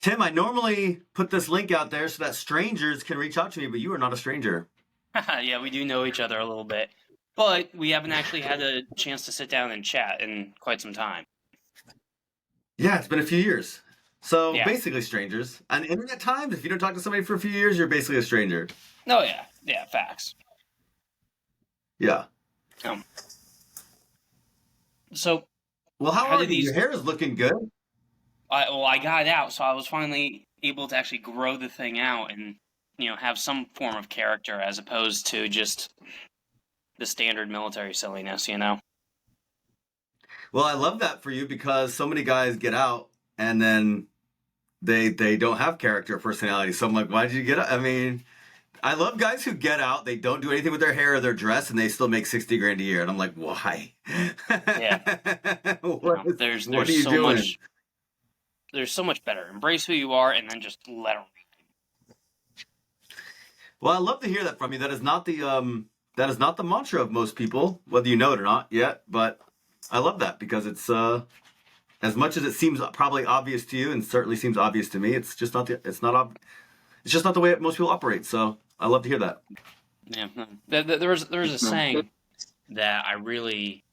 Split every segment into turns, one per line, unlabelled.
Tim, I normally put this link out there so that strangers can reach out to me, but you are not a stranger.
Yeah, we do know each other a little bit, but we haven't actually had a chance to sit down and chat in quite some time.
Yeah, it's been a few years. So
Yeah.
basically strangers. On internet times, if you don't talk to somebody for a few years, you're basically a stranger.
Oh yeah. Yeah. Facts.
Yeah.
Um. So
Well, how
how
are
did
you? Your
these?
hair is looking good.
I got it out, so I was finally able to actually grow the thing out and have some form of character as opposed to just the standard military silliness.
Well, I love that for you because so many guys get out and then they don't have character or personality. So I'm like, why did you get out? I mean, I love guys who get out, they don't do anything with their hair or their dress, and they still make 60 grand a year. And I'm like, why?
Yeah. There's
What are
there's
you
so
doing?
much there's so much better. Embrace who you are, and then just let them.
Well, I love to hear that from you. That is not the mantra of most people, whether you know it or not yet. But I love that because it's as much as it seems probably obvious to you, and certainly seems obvious to me. It's just not the way most people operate. So I love to hear that.
Yeah. There was a saying that I really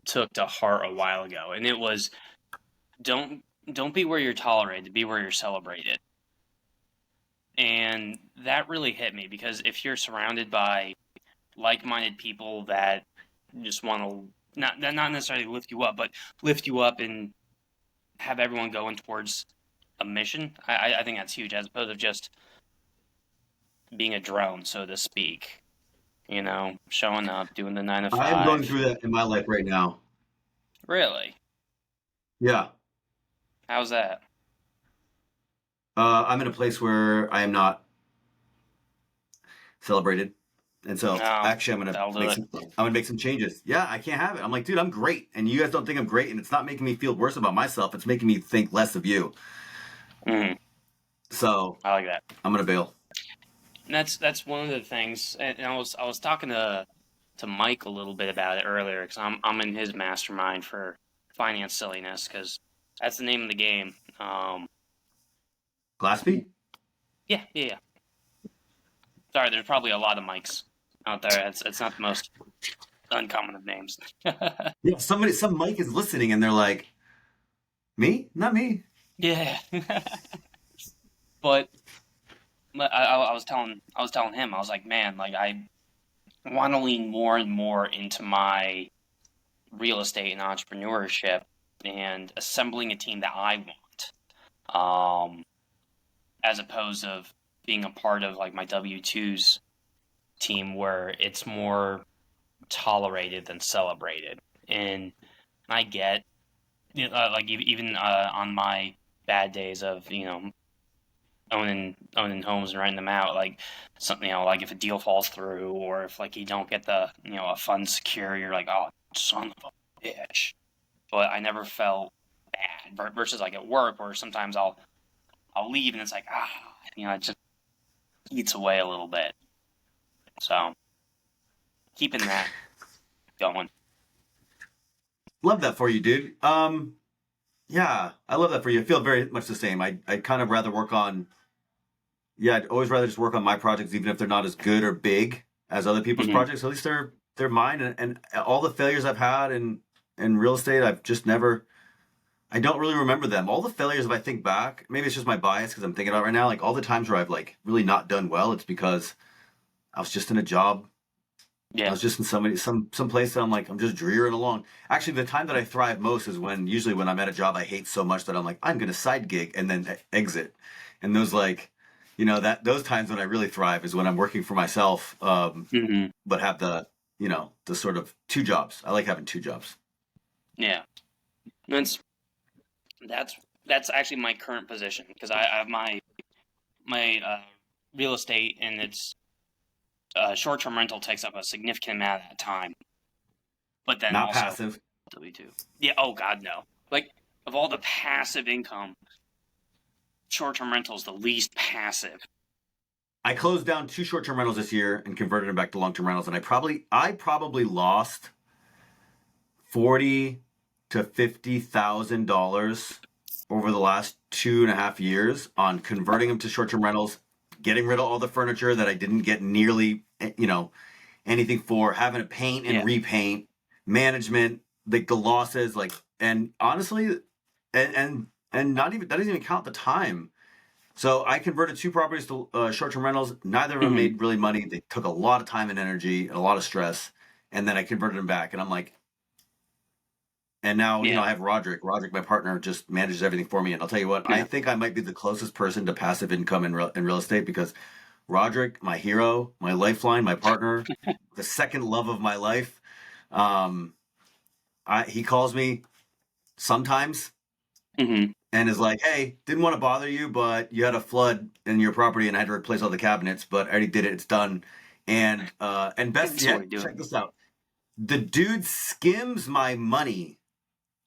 took to heart a while ago, and it was don't don't be where you're tolerated, be where you're celebrated. And that really hit me because if you're surrounded by like-minded people that just want to not necessarily lift you up, but lift you up and have everyone going towards a mission, I think that's huge as opposed to just being a drone, so to speak. Showing up, doing the nine to
I am going
five.
through that in my life right now.
Really?
Yeah,
How's that?
I'm in a place where I am not celebrated, and so
No,
actually,
that'll do it.
I'm gonna make some changes. Yeah, I can't have it. I'm like, dude, I'm great, and you guys don't think I'm great, and it's not making me feel worse about myself. It's making me think less of you.
Mm,
So
I like that.
I'm gonna bail.
And that's one of the things. And I was talking to Mike a little bit about it earlier because I'm in his mastermind for finance silliness because that's the name of the game.
Glassby?
Yeah, yeah, yeah. Sorry, there's probably a lot of Mikes out there. It's not the most uncommon of names.
Yeah, some Mike is listening, and they're like, me? Not me.
Yeah, but I was telling him I was like, man, like I want to lean more and more into my real estate and entrepreneurship and assembling a team that I want, as opposed of being a part of like my W-2's team where it's more tolerated than celebrated. And I get, like even on my bad days of owning homes and renting them out, like something like if a deal falls through or if like you don't get the a fund secure, you're like, oh, son of a bitch. But I never felt bad versus like at work where sometimes I'll leave and it's like it just eats away a little bit. So keeping that going.
Love that for you, dude. Yeah, I love that for you. I feel very much the same. I kind of rather work on. Yeah, I'd always rather just work on my projects, even if they're not as good or big as other people's
Hmm.
projects. At least they're mine, and all the failures I've had in real estate, I've just never. I don't really remember them. All the failures, if I think back, maybe it's just my bias because I'm thinking about it right now. Like all the times where I've like really not done well, it's because I was just in a job. I
Yeah.
was just in some place that I'm like I'm just drearing along. Actually, the time that I thrive most is when I'm at a job I hate so much that I'm like I'm gonna side gig and then exit. And those like, that those times when I really thrive is when I'm working for myself,
Hmm.
but have the sort of two jobs. I like having two jobs.
Yeah. That's that's that's actually my current position because I have my real estate and it's short-term rental takes up a significant amount of that time, but then
Not
also
passive.
W-2. Yeah. Oh God, no. Like of all the passive income, short-term rental is the least passive.
I closed down two short-term rentals this year and converted them back to long-term rentals, and I probably lost 40 to $50,000 over the last 2.5 years on converting them to short-term rentals, getting rid of all the furniture that I didn't get nearly, anything for, having to paint and
Yeah.
repaint, management, like the losses, like, and honestly, and not even that doesn't even count the time. So I converted 2 properties to short-term rentals. Neither of them
Hmm.
made really money. They took a lot of time and energy and a lot of stress, and then I converted them back. And I'm like, and now
Yeah.
I have Roderick. Roderick, my partner, just manages everything for me. And I'll tell you what, I
Yeah.
think I might be the closest person to passive income in real estate because Roderick, my hero, my lifeline, my partner, the second love of my life. Um, he calls me sometimes
Hmm.
and is like, "Hey, didn't want to bother you, but you had a flood in your property, and I had to replace all the cabinets, but I already did it. It's done." And best
That's what we
yet,
do.
check this out: the dude skims my money.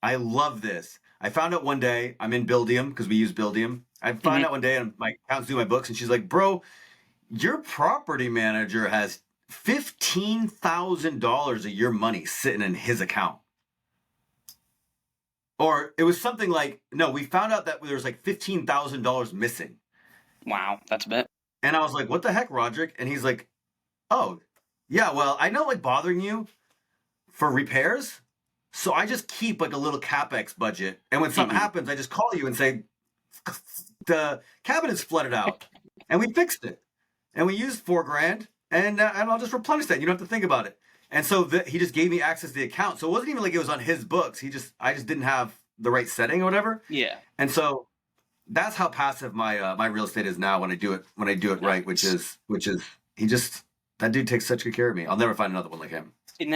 I love this. I found out one day I'm in Buildium because we use Buildium. I find
Hmm.
out one day and my accountant's doing my books, and she's like, "Bro, your property manager has $15,000 of your money sitting in his account." Or it was something like, no, we found out that there was like $15,000 missing.
Wow, that's a bit.
And I was like, what the heck, Roderick? And he's like, oh, yeah, well, I know like bothering you for repairs. So I just keep like a little CapEx budget. And when something
Hmm.
happens, I just call you and say, the cabinet's flooded out. And we fixed it. And we used $4,000 and I'll just replenish that. You don't have to think about it. And so he just gave me access to the account. So it wasn't even like it was on his books. I just didn't have the right setting or whatever.
Yeah.
And so that's how passive my real estate is now when I do it right, which
Nice.
is he just that dude takes such good care of me. I'll never find another one like him.
And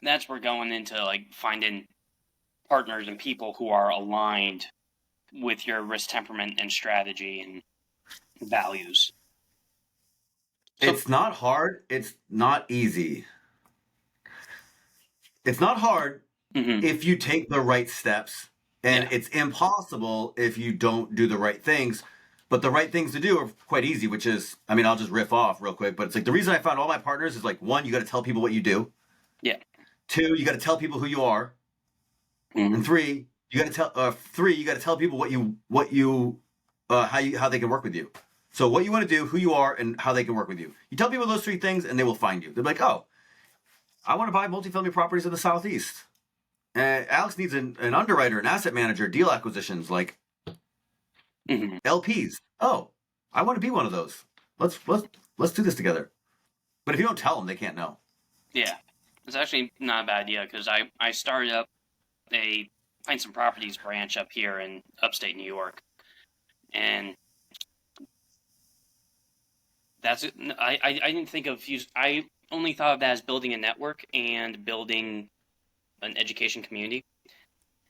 that's where going into like finding partners and people who are aligned with your risk temperament and strategy and values. So,
It's not hard. It's not easy. It's not hard
mhm,
if you take the right steps, and
yeah,
it's impossible if you don't do the right things. But the right things to do are quite easy, which is, I mean, I'll just riff off real quick, but it's like the reason I found all my partners is like, one, you got to tell people what you do.
yeah,
Two, you got to tell people who you are.
mhm,
And three, you got to tell people how they can work with you. So what you want to do, who you are, and how they can work with you. You tell people those 3 things, and they will find you. They're like, oh, I want to buy multifamily properties in the Southeast. Alex needs an underwriter, an asset manager, deal acquisitions, like
mhm,
LPs. Oh, I want to be one of those. Let's do this together. But if you don't tell them, they can't know.
yeah. It's actually not a bad idea because I started up a Find Some Properties branch up here in upstate New York, and that's it. I didn't think of use. I only thought of that as building a network and building an education community,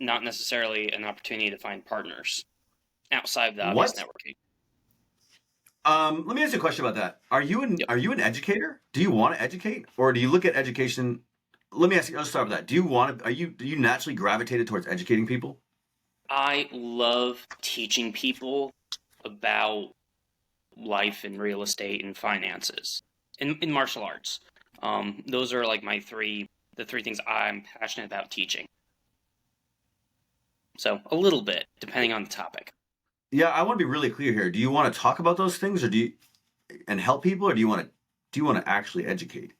not necessarily an opportunity to find partners outside of the obvious
What?
networking.
Let me ask you a question about that. Are you an
Yep.
are you an educator? Do you want to educate, or do you look at education? Let me ask you. Let's start with that. Do you naturally gravitated towards educating people?
I love teaching people about life and real estate and finances in martial arts. Those are like the three things I'm passionate about teaching. So a little bit, depending on the topic.
Yeah, I want to be really clear here. Do you want to talk about those things, or and help people, or do you want to actually educate?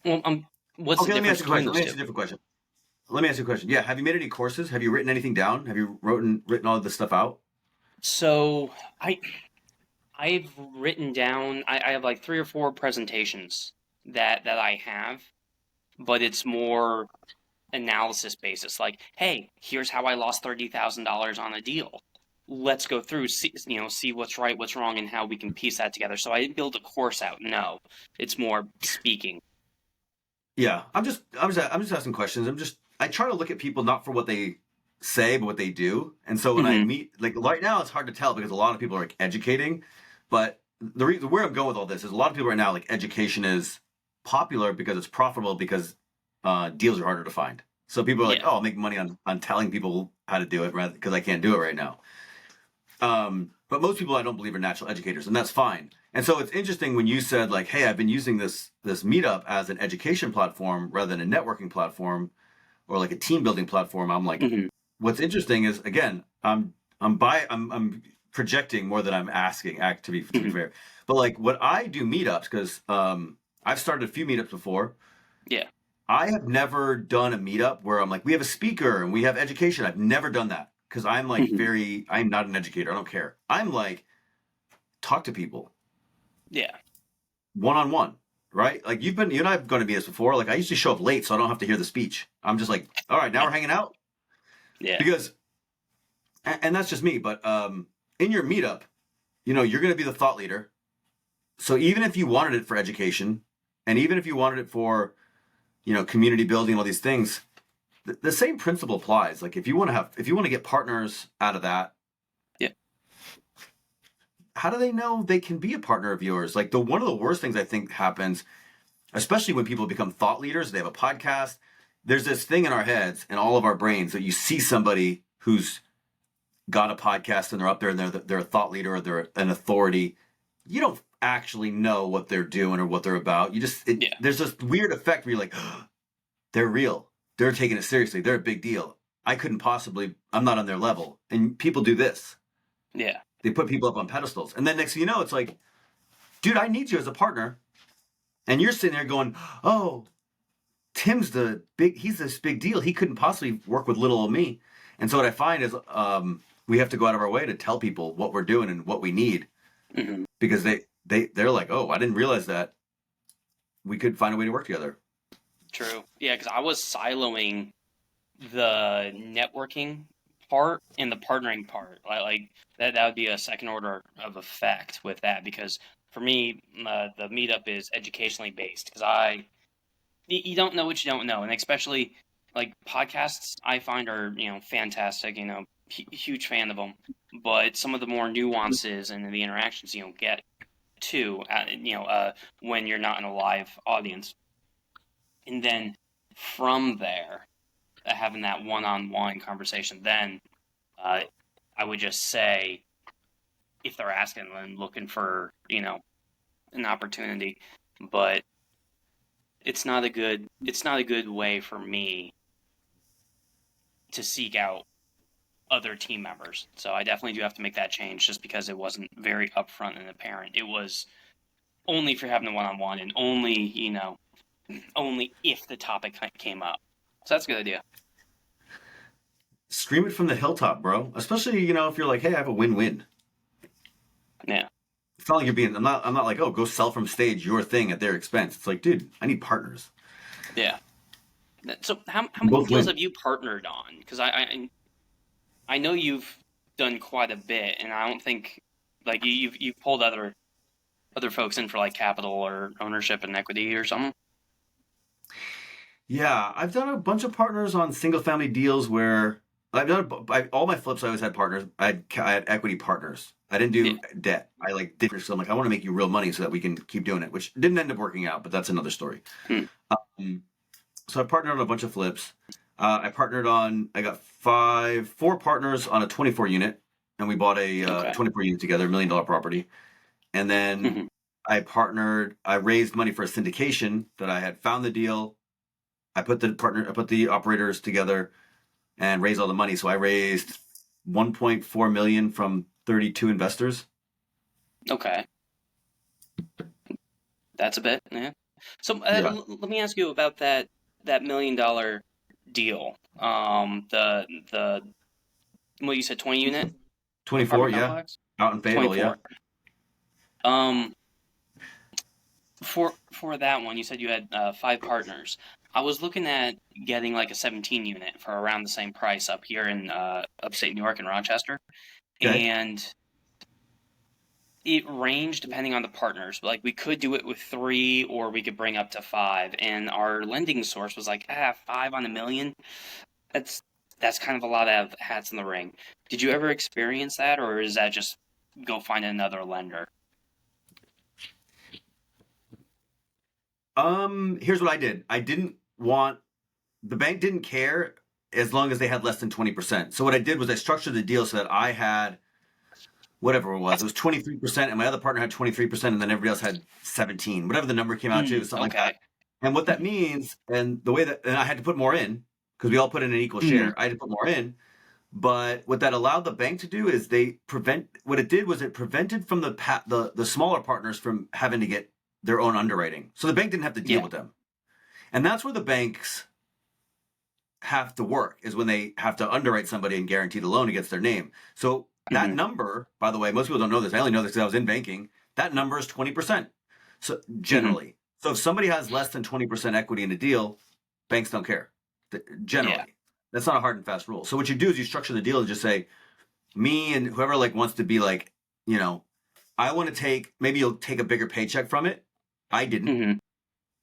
Well, what's the
Okay, let me ask
difference
you a
between
question. Let
those
me ask
two?
you a different question. Let me ask you a question. Yeah, have you made any courses? Have you written anything down? Have you written all of this stuff out?
So I've written down. I have like 3 or 4 presentations that I have, but it's more analysis basis. Like, hey, here's how I lost $30,000 on a deal. Let's go through, see what's right, what's wrong, and how we can piece that together. So I didn't build a course out. No, it's more speaking.
Yeah, I'm just asking questions. I try to look at people not for what they say, but what they do. And so when I
Hmm.
meet, like right now, it's hard to tell because a lot of people are like educating. But the reason where I'm going with all this is a lot of people right now like education is popular because it's profitable because deals are harder to find. So people are like,
Yeah,
oh, I'll make money on telling people how to do it rather because I can't do it right now. But most people I don't believe are natural educators, and that's fine. And so it's interesting when you said like, "Hey, I've been using this meetup as an education platform rather than a networking platform or like a team building platform." I'm like,
hmm
what's interesting is, again, I'm projecting more than I'm asking. To be
Mhm.
fair, but like when I do meetups, because I've started a few meetups before.
Yeah.
I have never done a meetup where I'm like, we have a speaker and we have education. I've never done that because
Mhm.
I'm not an educator. I don't care. I'm like, talk to people
Yeah.
one on one, right? Like you and I have gone to meetups before. Like I used to show up late so I don't have to hear the speech. I'm just like, all right, now we're hanging out
Yeah.
because, and that's just me. But in your meetup, you're going to be the thought leader. So even if you wanted it for education, and even if you wanted it for, community building, all these things, the same principle applies. Like if you want to get partners out of that,
Yeah.
how do they know they can be a partner of yours? Like one of the worst things I think happens, especially when people become thought leaders, they have a podcast. There's this thing in our heads and all of our brains that you see somebody who's got a podcast and they're up there and they're a thought leader or they're an authority. You don't actually know what they're doing or what they're about.
Yeah.
There's this weird effect where you're like, they're real. They're taking it seriously. They're a big deal. I'm not on their level. And people do this.
Yeah.
They put people up on pedestals. And then next thing you know, it's like, dude, I need you as a partner. And you're sitting there going, oh, he's this big deal. He couldn't possibly work with little old me. And so what I find is we have to go out of our way to tell people what we're doing and what we need
Hmm.
because they're like, oh, I didn't realize that we could find a way to work together.
True. Yeah, because I was siloing the networking part and the partnering part. Like that would be a second order of effect with that because for me, the meetup is educationally based because you don't know what you don't know, and especially like podcasts, I find are fantastic. Huge fan of them, but some of the more nuances and the interactions you don't get to when you're not in a live audience, and then from there having that one-on-one conversation, then uh, I would just say if they're asking and looking for an opportunity, but it's not a good way for me to seek out other team members. So I definitely do have to make that change just because it wasn't very upfront and apparent. It was only if you're having a one-on-one and only if the topic came up. So that's a good idea.
Scream it from the hilltop, bro. Especially, if you're like, hey, I have a win-win.
Yeah.
It's not like you're being. I'm not like, oh, go sell from stage your thing at their expense. It's like, dude, I need partners.
Yeah. So how many
Both
deals
win.
have you partnered on? Because I know you've done quite a bit, and I don't think like you've pulled other folks in for like capital or ownership and equity or something.
Yeah, I've done a bunch of partners on single-family deals where all my flips. I always had partners. I had equity partners. I didn't
Yeah.
do debt. I like did so I'm like, I want to make you real money so that we can keep doing it, which didn't end up working out, but that's another story.
Hmm.
Um, so I partnered on a bunch of flips. I got four partners on a 24 unit, and we bought a
Okay.
24 unit together, $1 million property. And then
Hmm.
I raised money for a syndication that I had found the deal. I put the operators together and raised all the money. So I raised 1.4 million from 32 investors.
Okay. That's a bit. Yeah. So
Yeah.
let me ask you about that $1 million deal. The what you said 20 unit
24,
apartment
yeah.
complex.
Out in Fayetteville, yeah.
24. Um, for that one, you said you had five partners. I was looking at getting like a 17 unit for around the same price up here in upstate New York in Rochester,
Okay.
and it ranged depending on the partners. Like we could do it with three, or we could bring up to five. And our lending source was like, 5 on $1 million. That's that's kind of a lot of hats in the ring. Did you ever experience that, or is that just go find another lender?
Here's what I did. The bank didn't care as long as they had less than 20%. So what I did was I structured the deal so that I had whatever it was. It was 23%, and my other partner had 23%, and then everybody else had 17. Whatever the number came out to, it was something like that.
Okay.
And what that means, and the way that, and I had to put more in because we all put in an equal
Mhm.
share. I had to put more in. But what that allowed the bank to do is what it did was it prevented from the smaller partners from having to get their own underwriting. So the bank didn't have to deal
Yeah.
with them. And that's where the banks have to work, is when they have to underwrite somebody and guarantee the loan against their name. So that
Hmm.
number, by the way, most people don't know this. I only know this because I was in banking. That number is 20%. So
Hmm.
generally. So if somebody has less than 20% equity in a deal, banks don't care.
Yeah.
Generally. That's not a hard and fast rule. So what you do is you structure the deal and just say, me and whoever like wants to be like, you know, I want to take, maybe you'll take a bigger paycheck from it. I didn't.
Hmm.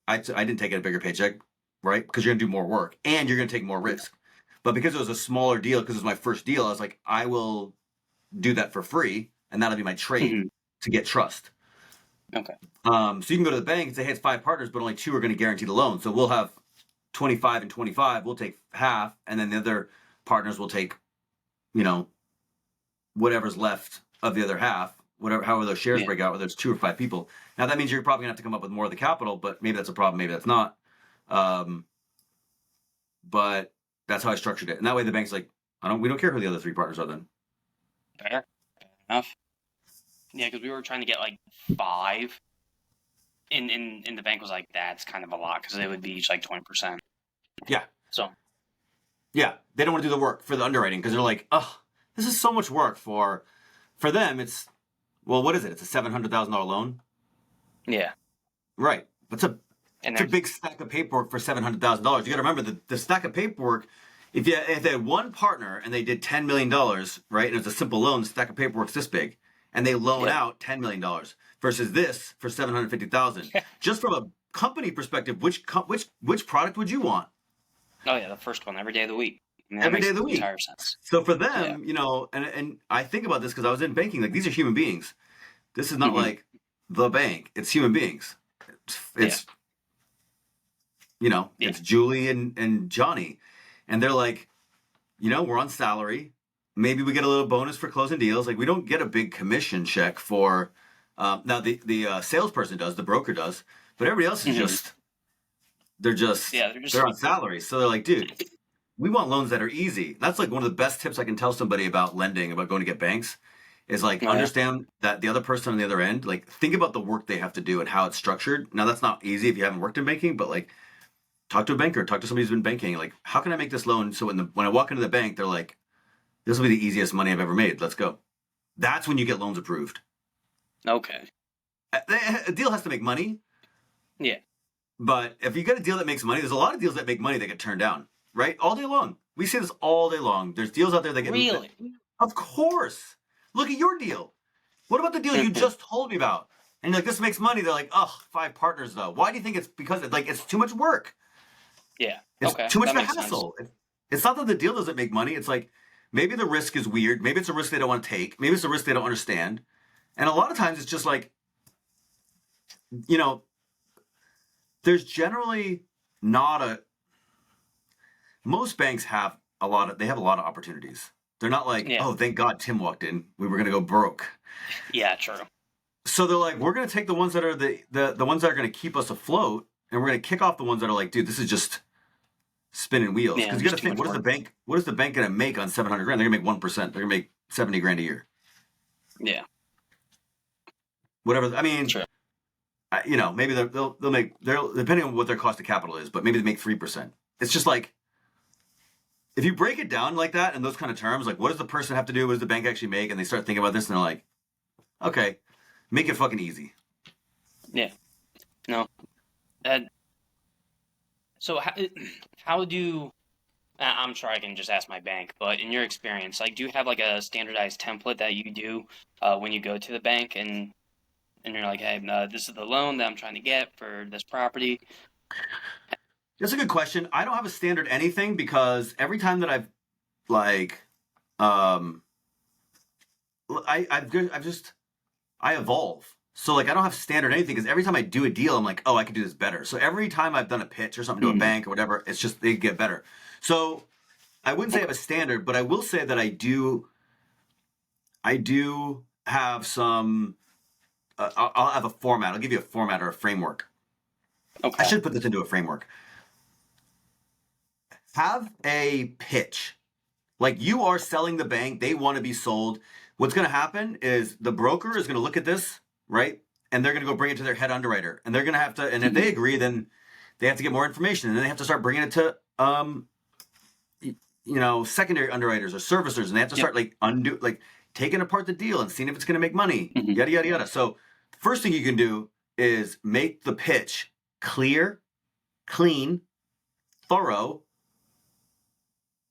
I didn't take a bigger paycheck, right? Because you're going to do more work and you're going to take more
Yeah.
risk. But because it was a smaller deal, because it was my first deal, I was like, I will do that for free, and that'll be my trade
Hmm.
to get trust.
Okay.
So you can go to the bank and say, hey, it's 5 partners, but only 2 are going to guarantee the loan. So we'll have 25 and 25. We'll take half, and then the other partners will take, you know, whatever's left of the other half, however those shares
Yeah.
break out, whether it's 2 or 5 people. Now that means you're probably gonna have to come up with more of the capital, but maybe that's a problem, maybe that's not. Um, but that's how I structured it, and that way the bank's like, we don't care who the other 3 partners are. Then
Fair enough. Yeah, because we were trying to get like 5, and the bank was like, that's kind of a lot because it would be each like 20%.
yeah,
So
yeah, they don't want to do the work for the underwriting because they're like, oh, this is so much work for them. It's, well, what is it? It's a $700,000 loan,
yeah,
right?
and
It's a
there's
big stack of paperwork for $700,000. You got to remember the stack of paperwork. If they had one partner and they did $10 million, right, and it's a simple loan, the stack of paperwork's this big, and they loan
yeah.
out $10 million versus this for 750,000. Just from a company perspective, which product would you want
Oh yeah, the first one every day of the week. I mean, that
every day
makes
of the week?
entire sense.
So for
Yeah.
them, and I think about this because I was in banking. Like, these are human beings. This is not
Hmm.
like the bank. It's human beings.
Yeah.
It's
Yeah.
it's Julie and Johnny, and they're like, we're on salary. Maybe we get a little bonus for closing deals. Like, we don't get a big commission check for. Now the salesperson does, the broker does, but everybody else is
Hmm.
just they're just
Yeah. They're just
they're on salary. So they're like, dude, we want loans that are easy. That's like one of the best tips I can tell somebody about lending, about going to get banks, is like,
oh yeah.
understand that the other person on the other end, like, think about the work they have to do and how it's structured. Now that's not easy if you haven't worked in banking, but like, talk to a banker, talk to somebody who's been banking. Like, how can I make this loan so when I walk into the bank, they're like, this will be the easiest money I've ever made. Let's go. That's when you get loans approved.
Okay.
A deal has to make money,
Yeah.
but if you get a deal that makes money, there's a lot of deals that make money that get turned down, right? All day long. We see this all day long. There's deals out there that get.
Really?
Of course. Look at your deal. What about the deal you just told me about? And you're like, this makes money. They're like, oh, 5 partners though. Why do you think it's because it's too much work?
Yeah.
It's
Okay.
too much
That
of a
makes sense.
hassle. It's not that the deal doesn't make money. It's like, maybe the risk is weird. Maybe it's a risk they don't want to take. Maybe it's a risk they don't understand. And a lot of times it's just like, you know, there's generally not most banks have they have a lot of opportunities. They're not like,
Yeah.
oh, thank God Tim walked in. We were going to go broke.
Yeah. True.
So they're like, we're going to take the ones that are the ones that are going to keep us afloat, and we're going to kick off the ones that are like, dude, this is just spinning wheels.
Yeah.
Because you
There's
got to
too
think,
much work.
what is the bank going to make on 700 grand? They're going to make 1%. They're going to make 70 grand a year.
Yeah.
Whatever. I mean,
True.
maybe they'll make depending on what their cost of capital is, but maybe they make 3%. It's just like, if you break it down like that in those kind of terms, like, what does the person have to do? What does the bank actually make? And they start thinking about this, and they're like, okay, make it fucking easy.
Yeah. No. That. So how do I'm sure I can just ask my bank, but in your experience, like, do you have like a standardized template that you do when you go to the bank and you're like, hey, this is the loan that I'm trying to get for this property?
That's a good question. I don't have a standard anything because every time that I've like, um, I evolve. So like, I don't have standard anything because every time I do a deal, I'm like, oh, I could do this better. So every time I've done a pitch or something to a
Hmm.
bank or whatever, it's just they get better. So I wouldn't say I have a standard, but I will say that I do have some. I'll have a format. I'll give you a format or a framework. I
Okay.
should put this into a framework. Have a pitch, Like you are selling the bank, they want to be sold. What's going to happen is the broker is going to look at this, right? And they're going to go bring it to their head underwriter, and they're going to have to. And if they agree, then they have to get more information, and then they have to start bringing it to secondary underwriters or servicers, and they have to start taking apart the deal and seeing if it's going to make money, yada yada yada. So the first thing you can do is make the pitch clear, clean, thorough,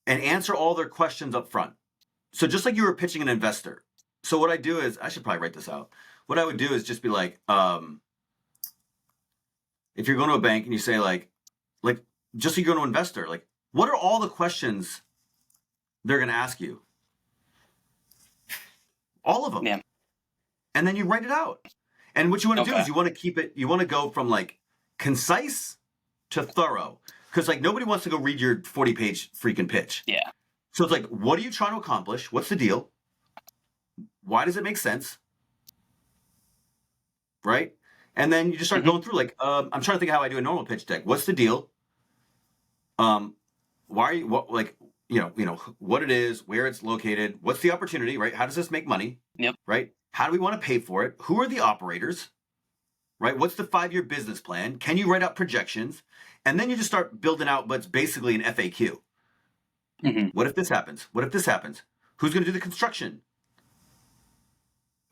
and answer all their questions up front. So just like you were pitching an investor. So what I do is, I should probably write this out. What I would do is just be like, if you're going to a bank and you say just so you're going to an investor, like, what are all the questions they're going to ask you? All of them.
Yeah.
And then you write it out. And what you want to do is you want to keep it, you want to go from like concise to thorough. Because like nobody wants to go read your 40-page freaking pitch.
Yeah.
So it's like, what are you trying to accomplish? What's the deal? Why does it make sense? Right? And then you just start going through like, I'm trying to think of how I do a normal pitch deck. What's the deal? Why are you, what it is, where it's located, what's the opportunity, right? How does this make money?
Yep.
Right? How do we want to pay for it? Who are the operators? Right? What's the 5-year business plan? Can you write out projections? And then you just start building out what's basically an FAQ. What if this happens? What if this happens? Who's going to do the construction?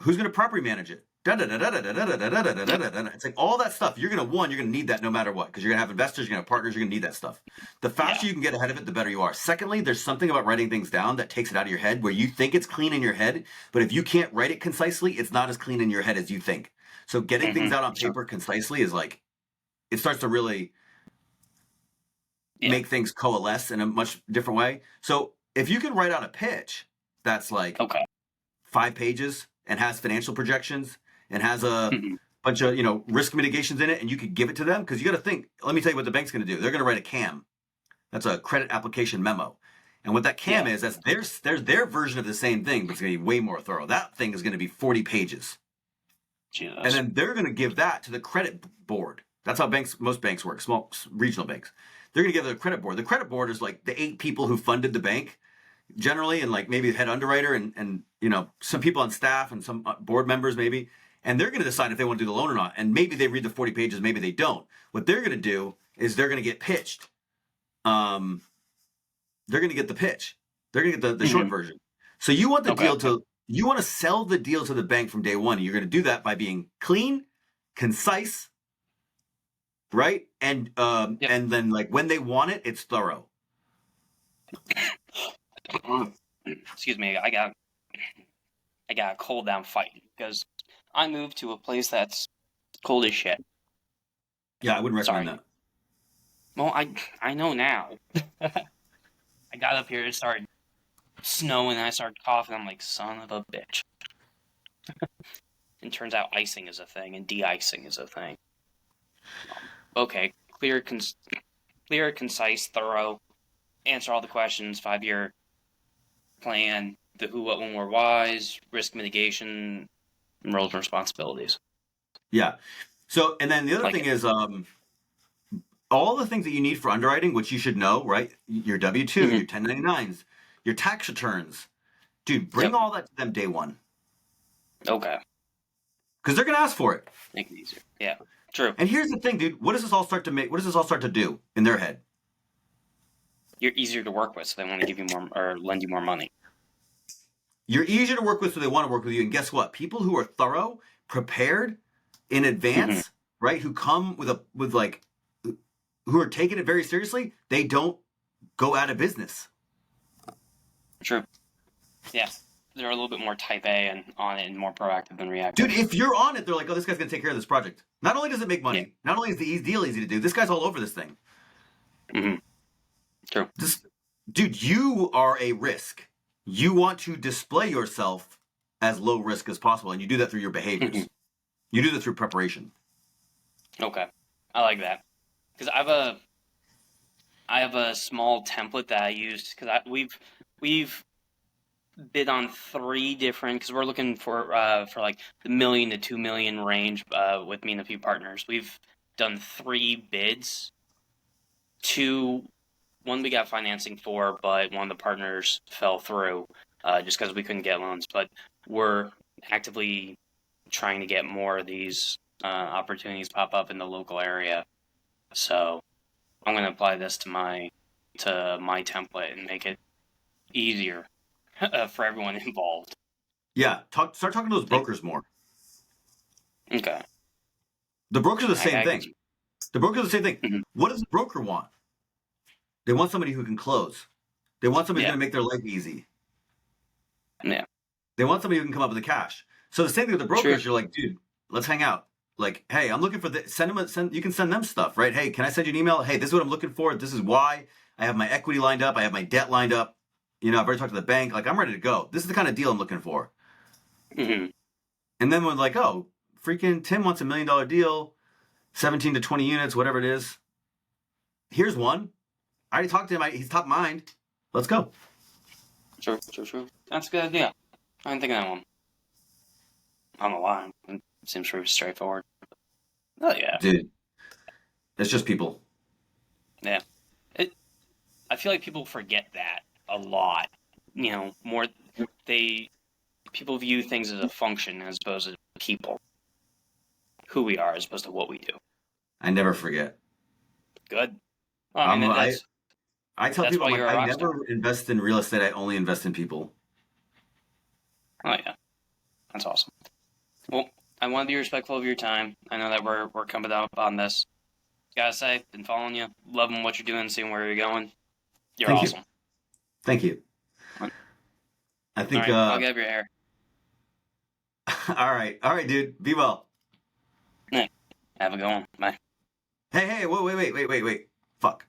Who's going to property manage it? It's like all that stuff. You're going to need that no matter what, because you're going to have investors, you're going to have partners, you're going to need that stuff. The faster you can get ahead of it, the better you are. Secondly, there's something about writing things down that takes it out of your head, where you think it's clean in your head, but if you can't write it concisely, it's not as clean in your head as you think. So getting things out on paper concisely is like, it starts to really make things coalesce in a much different way. So if you can write out a pitch that's like 5 pages and has financial projections and has a bunch of risk mitigations in it, and you could give it to them, because you got to think. Let me tell you what the bank's going to do. They're going to write a CAM. That's a credit application memo. And what that CAM is, that's their version of the same thing, but it's going to be way more thorough. That thing is going to be 40 pages.
Jesus.
And then they're going to give that to the credit board. That's how most banks work, small regional banks. They're going to give it to the credit board. The credit board is like the 8 people who funded the bank, generally, and like maybe the head underwriter and some people on staff and some board members maybe. And they're going to decide if they want to do the loan or not. And maybe they read the 40 pages, maybe they don't. What they're going to do is they're going to get pitched. They're going to get the pitch. They're going to get the short version. So you want the deal you want to sell the deal to the bank from day one. And you're going to do that by being clean, concise, right? And then like when they want it, it's thorough.
Excuse me, I got a cold down fight because I moved to a place that's cold as shit.
Yeah, I wouldn't recommend that.
Well, I know now. I got up here, it started snowing, and I started coughing. I'm like, son of a bitch. And turns out icing is a thing, and de-icing is a thing. Okay, clear, concise, thorough. Answer all the questions. 5-year plan. The who, what, when, where, whys. Risk mitigation. And roles and responsibilities.
Yeah. So, and then the other thing is, all the things that you need for underwriting, which you should know, right? Your W-2, your 1099s, your tax returns. Dude, bring all that to them day one.
Okay.
Because they're going to ask for it.
Make it easier. Yeah, true.
And here's the thing, dude. What does this all start to do in their head?
You're easier to work with, so they want to give you more or lend you more money.
You're easier to work with, so they want to work with you. And guess what? People who are thorough, prepared in advance, right? Who come who are taking it very seriously, they don't go out of business.
True. Yeah. They're a little bit more type A and on it and more proactive than reactive.
Dude, if you're on it, they're like, oh, this guy's going to take care of this project. Not only does it make money, not only is the deal easy to do, this guy's all over this thing.
True.
Dude, you are a risk. You want to display yourself as low risk as possible, and you do that through your behaviors. You do that through preparation.
Okay. I like that. Because I have a small template that I used, because we've bid on 3 different, because we're looking for like the $1 million to $2 million range with me and a few partners. We've done 3 bids. 2 one we got financing for, but one of the partners fell through just because we couldn't get loans. But we're actively trying to get more of these opportunities pop up in the local area. So I'm going to apply this to my template and make it easier for everyone involved.
Yeah, start talking to those brokers more.
Okay.
The brokers are the same thing. The brokers are the same thing.
Mm-hmm.
What does the broker want? They want somebody who can close. They want somebody who's going to make their life easy.
Yeah.
They want somebody who can come up with the cash. So the same thing with the brokers. You're like, dude, let's hang out. Like, hey, I'm looking for you can send them stuff, right? Hey, can I send you an email? Hey, this is what I'm looking for. This is why. I have my equity lined up. I have my debt lined up. I've already talked to the bank. Like, I'm ready to go. This is the kind of deal I'm looking for.
Mm-hmm.
And then we're like, oh, freaking Tim wants $1 million deal, 17 to 20 units, whatever it is. Here's one. I already talked to him. He's top mind. Let's go.
True. That's a good idea. I didn't think of that one. I don't know why. It seems pretty straightforward. Oh, yeah.
Dude, it's just people.
Yeah. I feel like people forget that a lot. People view things as a function as opposed to people. Who we are as opposed to what we do.
I never forget.
Good. Well, I mean,
I tell people, I never
star.
invest in real estate. I only invest in people.
Oh, yeah. That's awesome. Well, I want to be respectful of your time. I know that we're coming up on this. Gotta say, been following you, loving what you're doing, seeing where you're going. You're awesome.
Thank you. I think.
All right, I'll get your hair.
All right, dude. Be well.
Yeah. Have a good one. Bye.
Hey, wait. Fuck.